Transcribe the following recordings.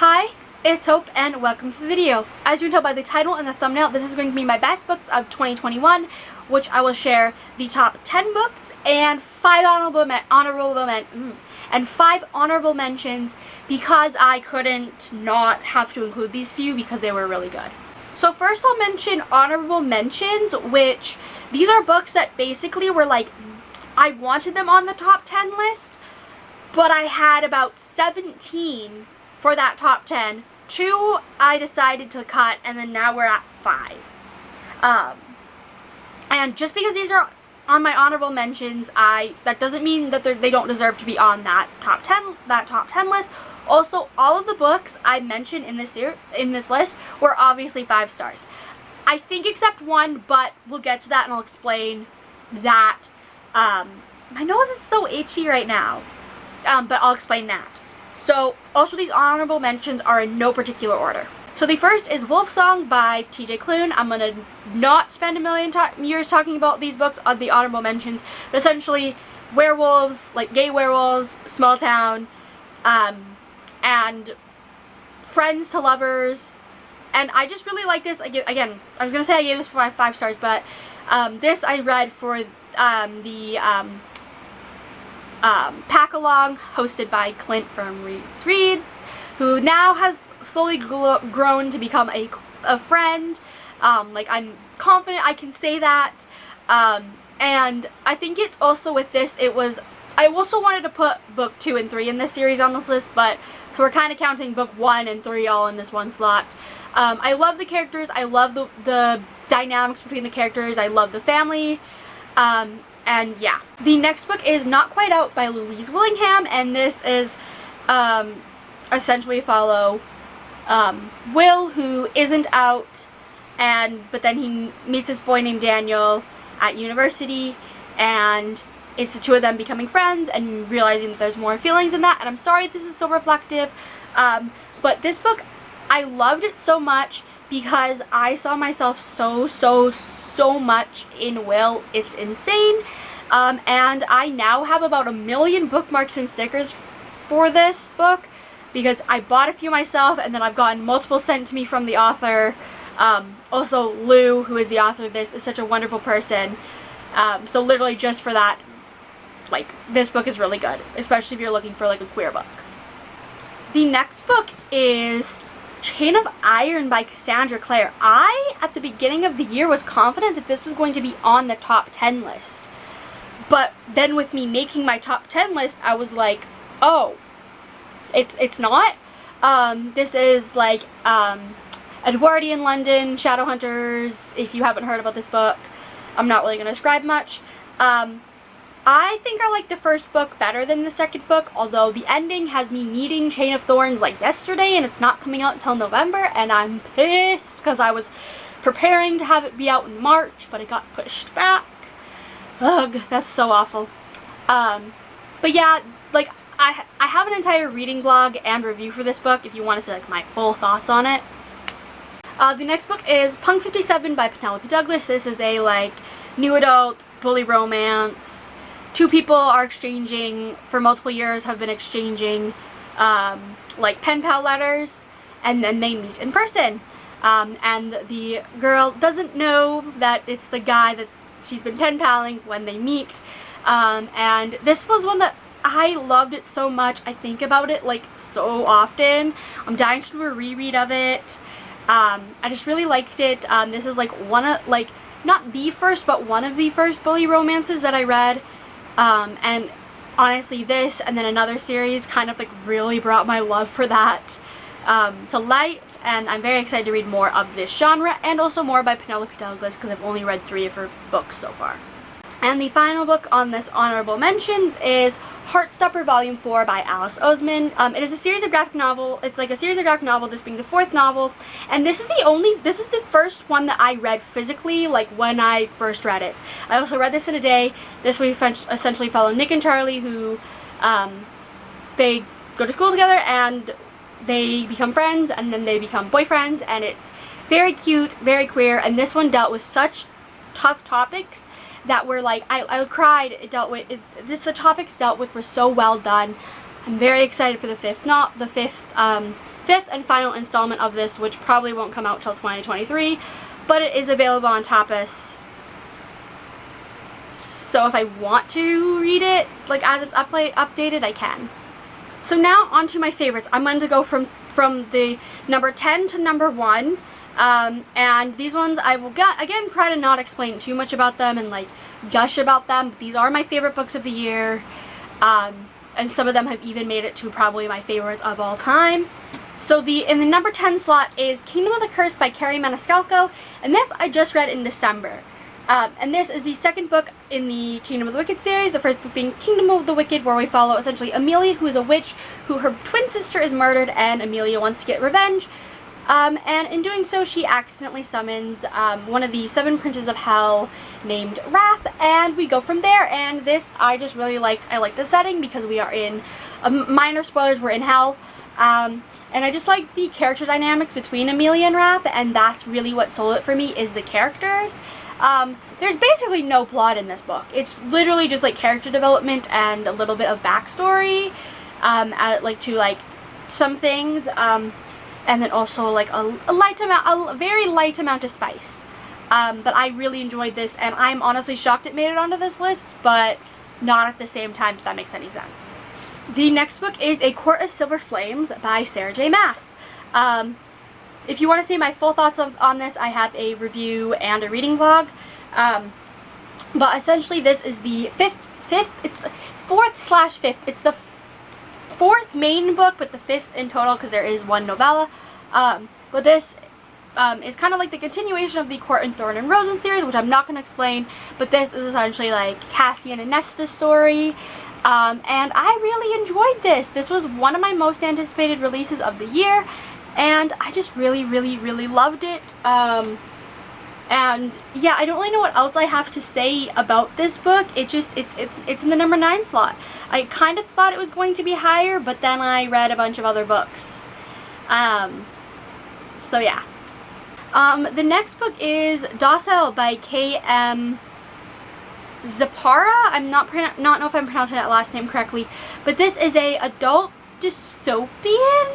Hi, it's Hope and welcome to the video. As you can tell by the title and the thumbnail, this is going to be my best books of 2021, which I will share the top 10 books and 5 honorable mentions because I couldn't not have to include these few because they were really good. So first I'll mention honorable mentions, which these are books that basically were like, I wanted them on the top 10 list, but I had about 17 for that top 10. 2 I decided to cut, and then now we're at 5. And just because these are on my honorable mentions, that doesn't mean that they don't deserve to be on that top 10 list. Also, all of the books I mentioned in this list were obviously 5 stars. I think except one, but we'll get to that and I'll explain that. My nose is so itchy right now, but I'll explain that. So, also these honorable mentions are in no particular order. So the first is Wolfsong by T.J. Klune. I'm going to not spend a million years talking about these books on the honorable mentions, but essentially werewolves, like gay werewolves, small town, and friends to lovers. And I just really like this. Again, I was going to say I gave this 5 stars, but this I read for the pack-along hosted by Clint from Reads, who now has slowly grown to become a friend. Like, I'm confident I can say that. And I think it's also with this, I also wanted to put book 2 and 3 in this series on this list, but so we're kind of counting book 1 and 3 all in this one slot. I love the characters. I love the dynamics between the characters. I love the family. And yeah. The next book is Not Quite Out by Louise Willingham, and this is essentially follow Will, who isn't out, but then he meets this boy named Daniel at university, and it's the two of them becoming friends and realizing that there's more feelings in that. And I'm sorry this is so reflective, but this book, I loved it so much because I saw myself so much in Will. It's insane. And I now have about 1 million bookmarks and stickers for this book because I bought a few myself, and then I've gotten multiple sent to me from the author. Also, Lou, who is the author of this, is such a wonderful person. So literally just for that, like, this book is really good, especially if you're looking for like a queer book. The next book is Chain of Iron by Cassandra Clare. I, at the beginning of the year, was confident that this was going to be on the top 10 list. But then with me making my top 10 list, I was like, oh, it's not. This is like Edwardian London, Shadowhunters. If you haven't heard about this book, I'm not really going to describe much. I think I like the first book better than the second book, although the ending has me meeting Chain of Thorns like yesterday, and it's not coming out until November, and I'm pissed because I was preparing to have it be out in March, but it got pushed back. Ugh, that's so awful. But yeah, like, I have an entire reading blog and review for this book if you want to see like my full thoughts on it. The next book is Punk 57 by Penelope Douglas. This is a like new adult bully romance. 2 people are exchanging, for multiple years have been exchanging like pen pal letters, and then they meet in person. And the girl doesn't know that it's the guy that she's been pen paling when they meet. And this was one that I loved it so much. I think about it like so often. I'm dying to do a reread of it. I just really liked it. This is like not the first, but one of the first bully romances that I read. And honestly, this and then another series kind of like really brought my love for that to light, and I'm very excited to read more of this genre and also more by Penelope Douglas because I've only read 3 of her books so far. And the final book on this honorable mentions is Heartstopper Volume 4 by Alice Oseman. It is a series of graphic novel. It's like a series of graphic novel, this being the 4th novel, and this is the first one that I read physically, like when I first read it. I also read this in a day. This we essentially follow Nick and Charlie, who they go to school together and they become friends, and then they become boyfriends, and it's very cute, very queer, and this one dealt with such tough topics that were like, I cried. The topics dealt with were so well done. I'm very excited for the fifth and final installment of this, which probably won't come out till 2023, but it is available on Tapas. So if I want to read it, like as it's updated, I can. So now on to my favorites. I'm going to go from the number 10 to number 1. And these ones I will again try to not explain too much about them and like gush about them. These are my favorite books of the year. And some of them have even made it to probably my favorites of all time. So in the number 10 slot is Kingdom of the Curse by Kerri Maniscalco, and this I just read in December. And this is the second book in the Kingdom of the Wicked series, the first book being Kingdom of the Wicked, where we follow essentially Amelia, who is a witch, who her twin sister is murdered, and Amelia wants to get revenge. And in doing so, she accidentally summons one of the 7 princes of hell named Wrath, and we go from there. And this I just really liked. I like the setting because we are in, minor spoilers, we're in hell. And I just like the character dynamics between Amelia and Wrath, and that's really what sold it for me, is the characters. There's basically no plot in this book. It's literally just like character development and a little bit of backstory, to some things. And then also like a very light amount of spice. But I really enjoyed this, and I'm honestly shocked it made it onto this list, but not at the same time, if that makes any sense. The next book is A Court of Silver Flames by Sarah J. Maas. If you want to see my full thoughts on this, I have a review and a reading vlog. But essentially this is the fourth/fifth. It's the fourth main book, but the fifth in total because there is one novella. But this is kind of like the continuation of the Court and Thorn and Rosen series, which I'm not going to explain, but this is essentially like Cassian and Nesta's story. And I really enjoyed this. This was one of my most anticipated releases of the year, and I just really loved it. And yeah, I don't really know what else I have to say about this book. It's in the number 9 slot. I kind of thought it was going to be higher, but then I read a bunch of other books. So yeah. The next book is Docile by K.M. Szpara. I'm not know if I'm pronouncing that last name correctly, but this is a adult dystopian.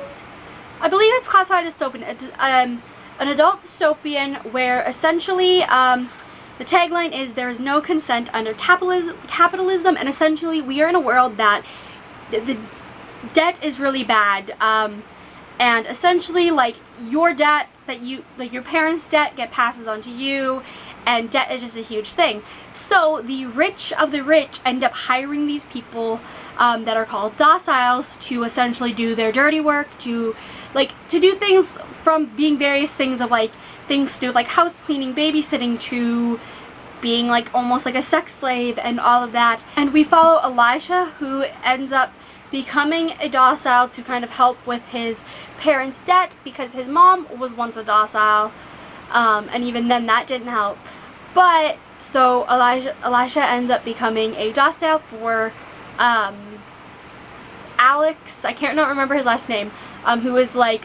I believe it's classified as dystopian. An adult dystopian where essentially the tagline is "There is no consent under capitalism," and essentially we are in a world that the debt is really bad, and essentially like your debt your parents' debt passes on to you, and debt is just a huge thing. So the rich of the rich end up hiring these people that are called dociles to essentially do their dirty work, to do things, from being various things of things to do like house cleaning, babysitting, to being almost like a sex slave and all of that. And we follow Elijah, who ends up becoming a docile to kind of help with his parents' debt because his mom was once a docile, and even then that didn't help. But so Elijah ends up becoming a docile for Alex, I can't remember his last name, who is a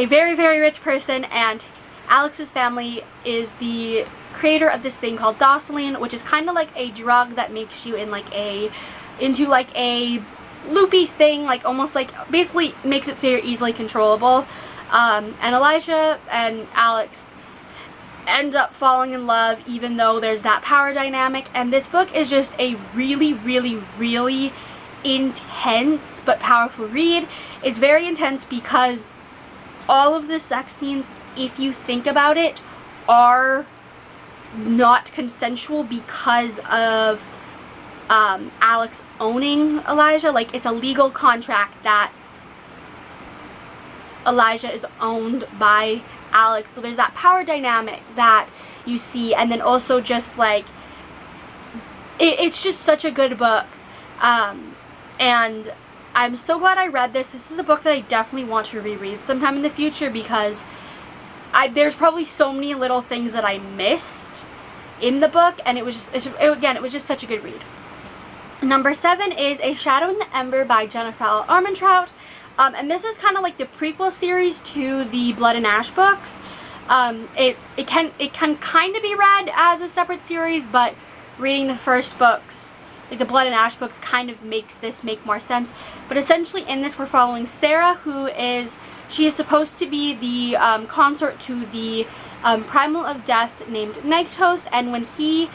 very rich person, and Alex's family is the creator of this thing called Docile, which is kind of like a drug that makes you into a loopy thing, almost basically makes it so you're easily controllable. And Elijah and Alex end up falling in love, even though there's that power dynamic. And this book is just a really intense but powerful read. It's very intense because all of the sex scenes, if you think about it, are not consensual because of Alex owning Elijah. It's a legal contract that Elijah is owned by Alex, so there's that power dynamic that you see. And then also just it's just such a good book, and I'm so glad I read this. This is a book that I definitely want to reread sometime in the future because there's probably so many little things that I missed in the book, and it was just such a good read. Number 7 is A Shadow in the Ember by Jennifer Armentrout. And this is kind of like the prequel series to the Blood and Ash books. It can kind of be read as a separate series, but reading the first books like the Blood and Ash books kind of makes this make more sense. But essentially in this we're following Sarah, she is supposed to be the consort to the Primal of Death named Negtos, and when he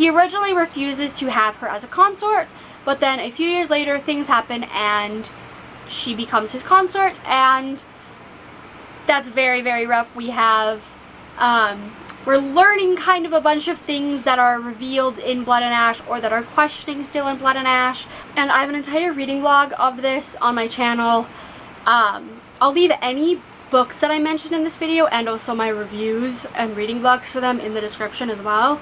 originally refuses to have her as a consort, but then a few years later things happen and she becomes his consort, and that's very, very rough. We have, we're learning kind of a bunch of things that are revealed in Blood and Ash, or that are questioning still in Blood and Ash, and I have an entire reading vlog of this on my channel. I'll leave any books that I mentioned in this video and also my reviews and reading vlogs for them in the description as well.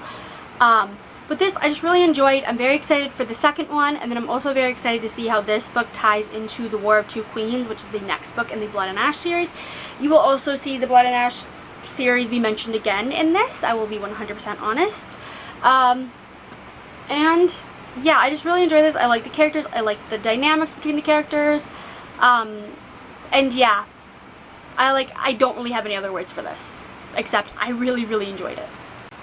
But this I just really enjoyed. I'm very excited for the second one, and then I'm also very excited to see how this book ties into the War of Two Queens, which is the next book in the Blood and Ash series. You will also see the Blood and Ash series be mentioned again in this, I will be 100% honest. And yeah, I just really enjoy this. I like the characters, I like the dynamics between the characters, and yeah, I don't really have any other words for this, except I really, really enjoyed it.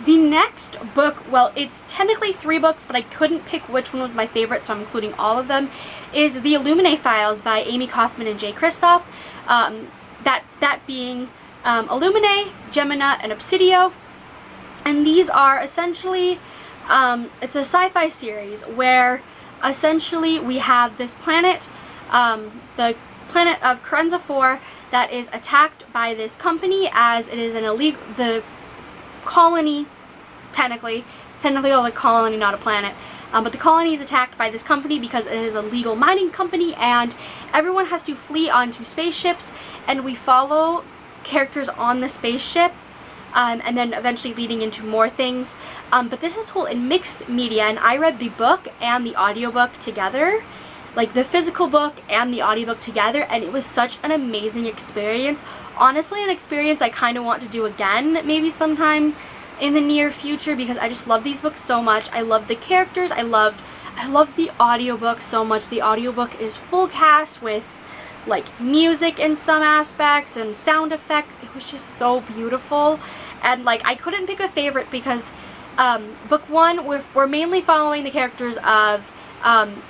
The next book, well, it's technically 3 books, but I couldn't pick which one was my favorite, so I'm including all of them, is the Illuminae Files by Amie Kaufman and J. Kristoff. That being Illuminae, Gemina, and Obsidio. And these are essentially, it's a sci-fi series where essentially we have this planet, the planet of Carenza 4, that is attacked by this company, as it is an illegal, the colony, technically a colony, not a planet, but the colony is attacked by this company because it is a legal mining company, and everyone has to flee onto spaceships, and we follow characters on the spaceship, and then eventually leading into more things. But this is told in mixed media, and I read the book and the audiobook together, like the physical book and the audiobook together, and it was such an amazing experience. Honestly, an experience I kind of want to do again, maybe sometime in the near future, because I just love these books so much. I love the characters, I loved the audiobook so much. The audiobook is full cast with like music in some aspects and sound effects. It was just so beautiful, and like I couldn't pick a favorite because book 1 we're mainly following the characters of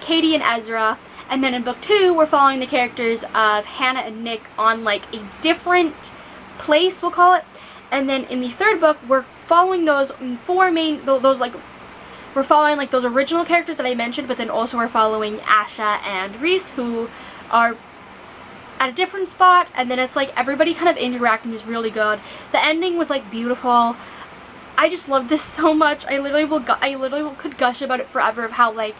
Katie and Ezra, and then in book 2 we're following the characters of Hannah and Nick on like a different place, we'll call it. And then in the third book we're following those 4 main, we're following like those original characters that I mentioned, but then also we're following Asha and Reese, who are at a different spot, and then it's like everybody kind of interacting is really good. The ending was like beautiful. I just love this so much. I literally could gush about it forever, of how like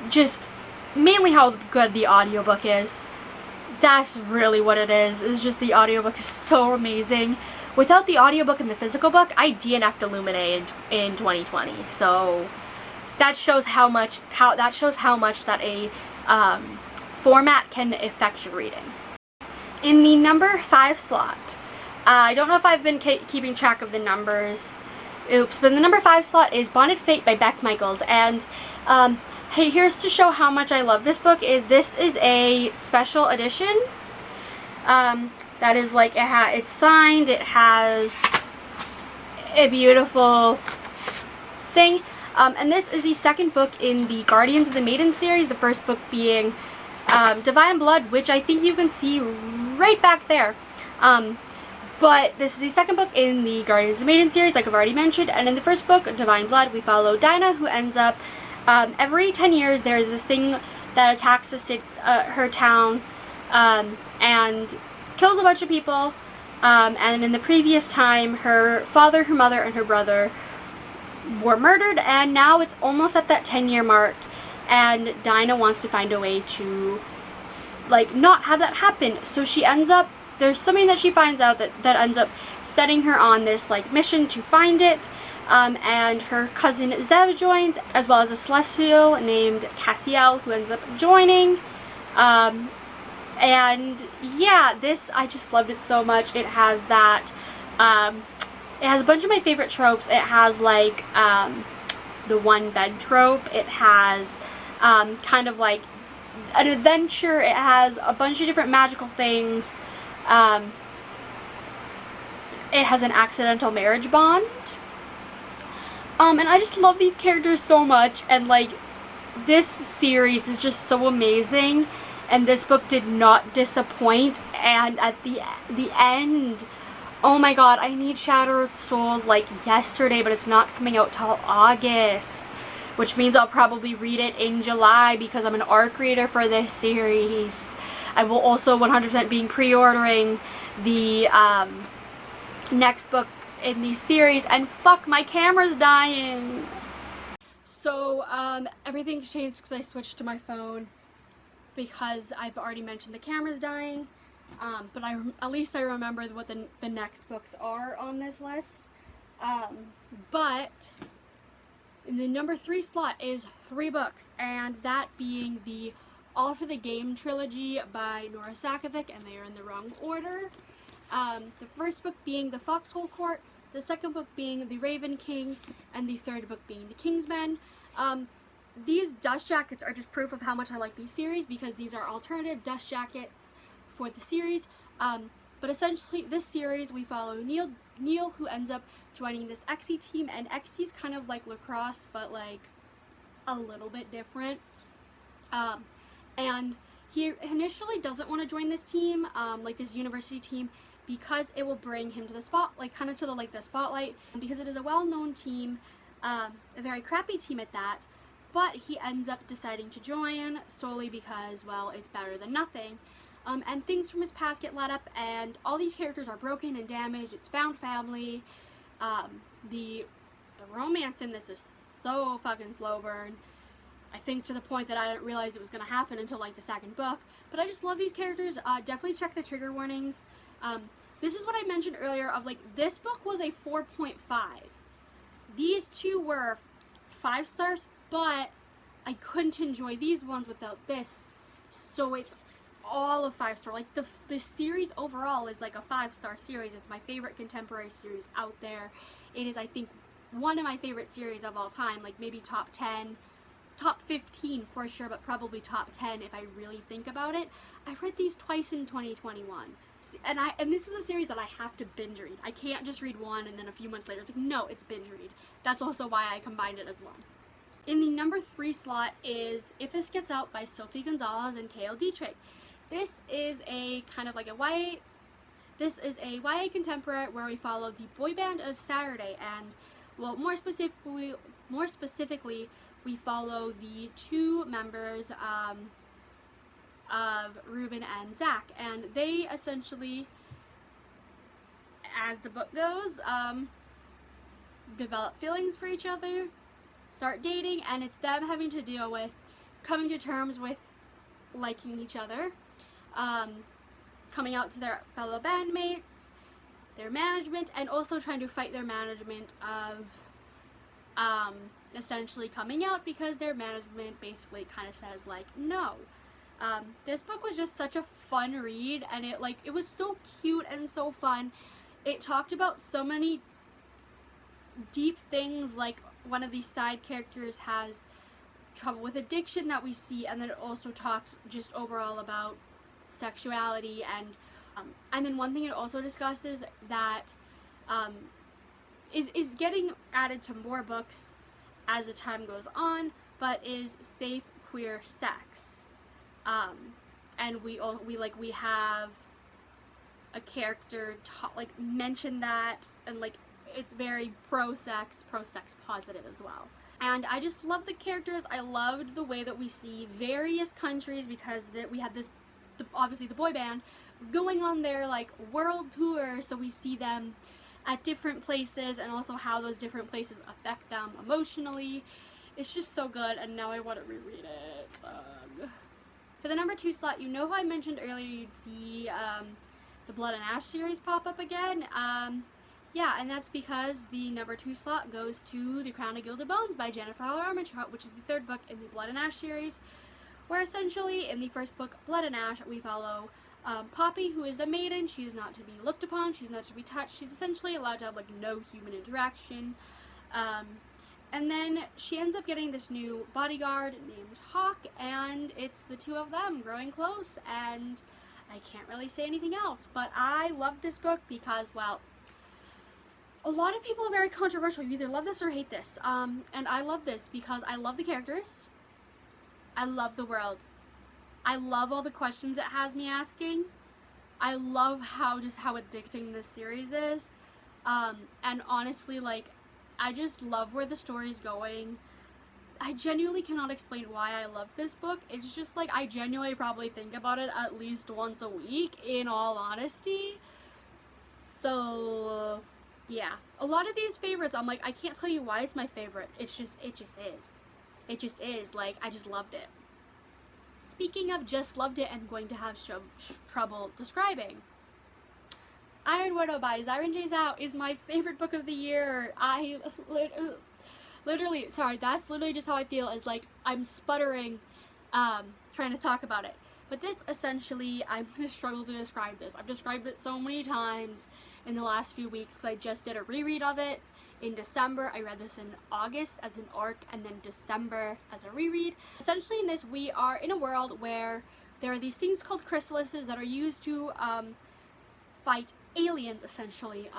just mainly how good the audiobook is. That's really what it is. It's just the audiobook is so amazing. Without the audiobook and the physical book, I DNF'd Illuminae in 2020. So that shows how much that a format can affect your reading. In the number 5 slot, I don't know if I've been keeping track of the numbers. Oops, but the number 5 slot is Bonded Fate by Beck Micheals, and hey, here's to show how much I love this book. This is a special edition. That is like, it's signed, it has a beautiful thing, and this is the second book in the Guardians of the Maiden series, the first book being Divine Blood, which I think you can see right back there. But this is the second book in the Guardians of the Maiden series, like I've already mentioned, and in the first book, Divine Blood, we follow Dinah, who ends up, every 10 years there is this thing that attacks the her town, and kills a bunch of people, and in the previous time, her father, her mother, and her brother were murdered, and now it's almost at that 10-year mark, and Dinah wants to find a way to, like, not have that happen. So she ends up, there's something that she finds out that ends up setting her on this, like, mission to find it, and her cousin Zev joins, as well as a Celestial named Cassiel, who ends up joining, and yeah, this, I just loved it so much. It has that, it has a bunch of my favorite tropes. It has, like, the one bed trope. It has, kind of like an adventure. It has a bunch of different magical things. It has an accidental marriage bond. And I just love these characters so much, and like, this series is just so amazing, and this book did not disappoint. And at the end, oh my god, I need Shattered Souls like yesterday, but it's not coming out till August, which means I'll probably read it in July because I'm an ARC reader for this series. I will also 100% be pre-ordering the next books in the series, and fuck, my camera's dying. So everything's changed because I switched to my phone because I've already mentioned the camera's dying. But at least I remember what the next books are on this list. But in the number 3 slot is 3 books, and that being the All for the Game trilogy by Nora Sakavic, and they are in the wrong order. The first book being The Foxhole Court, the second book being The Raven King, and the third book being The Kingsmen. These dust jackets are just proof of how much I like these series, because these are alternative dust jackets for the series. But essentially, this series, we follow Neil, who ends up joining this XE team, and XE's kind of like lacrosse, but like a little bit different. And he initially doesn't want to join this team, like this university team, because it will bring him to the kind of to the spotlight, because it is a well-known team, a very crappy team at that. But he ends up deciding to join solely because, well, it's better than nothing. And things from his past get let up, and all these characters are broken and damaged. It's found family. The romance in this is so fucking slow burn. I think to the point that I didn't realize it was going to happen until like the second book. But I just love these characters. Definitely check the trigger warnings. This is what I mentioned earlier of like, this book was a 4.5. These two were 5 stars, but I couldn't enjoy these ones without this. So it's all of 5-star. Like the series overall is like a 5-star series. It's my favorite contemporary series out there. It is, I think, one of my favorite series of all time. Like maybe top 10, top 15 for sure, but probably top 10 if I really think about it. I read these twice in 2021. And this is a series that I have to binge read. I can't just read one and then a few months later it's like, no, it's binge read. That's also why I combined it as one. In the number 3 slot is If This Gets Out by Sophie Gonzales and Cale Dietrich. This is a kind of like a YA contemporary where we follow the boy band of Saturday, and well, more specifically we follow the 2 members of Ruben and Zach, and they essentially, as the book goes, develop feelings for each other, start dating, and it's them having to deal with coming to terms with liking each other, coming out to their fellow bandmates, their management, and also trying to fight their management of essentially coming out, because their management basically kind of says like, no. This book was just such a fun read, and it was so cute and so fun. It talked about so many deep things, like one of these side characters has trouble with addiction that we see, and then it also talks just overall about sexuality, and then one thing it also discusses that is getting added to more books as the time goes on, but is safe queer sex. And we have a character mention that, and like it's very pro-sex positive as well. And I just love the characters. I loved the way that we see various countries, because we have this, obviously the boy band, going on their like world tour, so we see them at different places, and also how those different places affect them emotionally. It's just so good, and now I want to reread it. For the number 2 slot, you know how I mentioned earlier you'd see the Blood and Ash series pop up again? Yeah, and that's because the number 2 slot goes to The Crown of Gilded Bones by Jennifer Armentrout, which is the 3rd book in the Blood and Ash series, where essentially in the first book, Blood and Ash, we follow Poppy, who is a maiden. She is not to be looked upon, she's not to be touched, she's essentially allowed to have like no human interaction. And then she ends up getting this new bodyguard named Hawk, and it's the 2 of them growing close, and I can't really say anything else. But I love this book because, well, a lot of people are very controversial. You either love this or hate this. And I love this because I love the characters. I love the world. I love all the questions it has me asking. I love how addicting this series is. And honestly, like, I just love where the story's going. I genuinely cannot explain why I love this book. It's just like, I genuinely probably think about it at least once a week, in all honesty. So, yeah. A lot of these favorites, I'm like, I can't tell you why it's my favorite. It just is. It just is. Like, I just loved it. Speaking of just loved it, I'm going to have trouble describing. Iron Widow by Xiran J. Zhao is my favorite book of the year. Literally, sorry, that's literally just how I feel, is like, I'm sputtering trying to talk about it. But this, essentially, I'm going to struggle to describe this. I've described it so many times in the last few weeks because I just did a reread of it in December. I read this in August as an arc, and then December as a reread. Essentially, in this, we are in a world where there are these things called chrysalises that are used to fight aliens, essentially.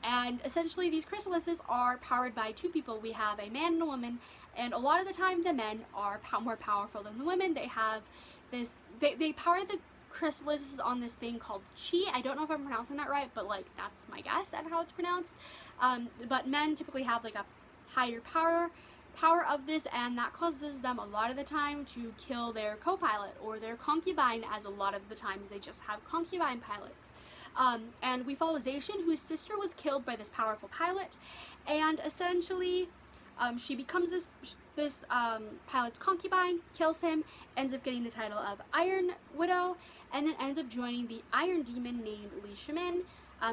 And essentially, these chrysalises are powered by two people. We have a man and a woman, and a lot of the time the men are more powerful than the women. They have this, they power the chrysalises on this thing called chi. I don't know if I'm pronouncing that right, but like, that's my guess at how it's pronounced. But men typically have like a higher power of this, and that causes them a lot of the time to kill their co-pilot or their concubine, as a lot of the times they just have concubine pilots. And we follow Zacian, whose sister was killed by this powerful pilot, and essentially she becomes this pilot's concubine, kills him, ends up getting the title of Iron Widow, and then ends up joining the Iron Demon named Xiran.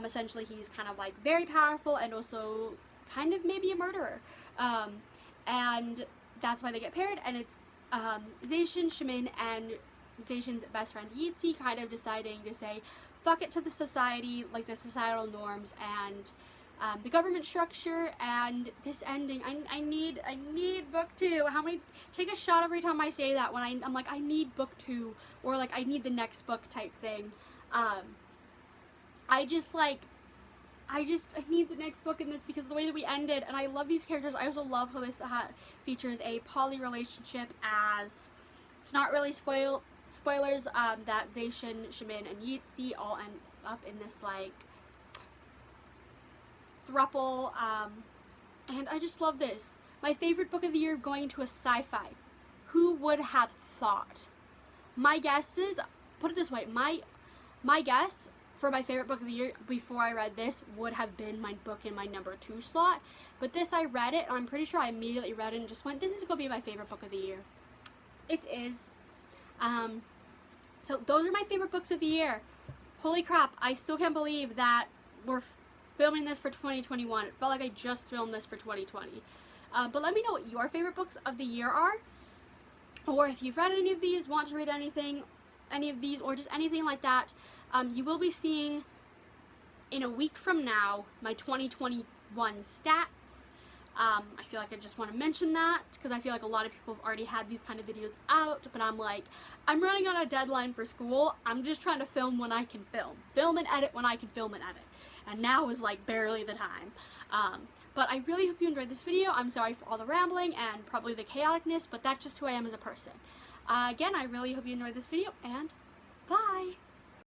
Essentially, he's kind of like very powerful and also kind of maybe a murderer. And that's why they get paired, and it's Zacian, Xiran, and Zacian's best friend Yizi kind of deciding to say fuck it to the society, like the societal norms and the government structure. And this ending, I need book 2. How many, take a shot every time I say that when I'm like, I need book 2, or like I need the next book type thing. I need the next book in this because of the way that we ended, and I love these characters. I also love how this features a poly relationship, as it's not really spoilers, that Zacian, Xiran, and Yizi all end up in this like throuple, and I just love this. My favorite book of the year going to a sci-fi. Who would have thought? My guess is, put it this way, my guess for my favorite book of the year before I read this would have been my book in my number 2 slot, but this, I read it and I'm pretty sure I immediately read it and just went, this is gonna be my favorite book of the year. It is. So those are my favorite books of the year. Holy crap, I still can't believe that we're filming this for 2021. It felt like I just filmed this for 2020. But let me know what your favorite books of the year are, or if you've read any of these, want to read any of these, or just anything like that. You will be seeing in a week from now my 2021 stats. I feel like I just want to mention that because I feel like a lot of people have already had these kind of videos out, but I'm like, I'm running on a deadline for school. I'm just trying to film when I can film and edit when I can film and edit, and now is like barely the time. But I really hope you enjoyed this video. I'm sorry for all the rambling and probably the chaoticness, but that's just who I am as a person. Again, I really hope you enjoyed this video, and bye!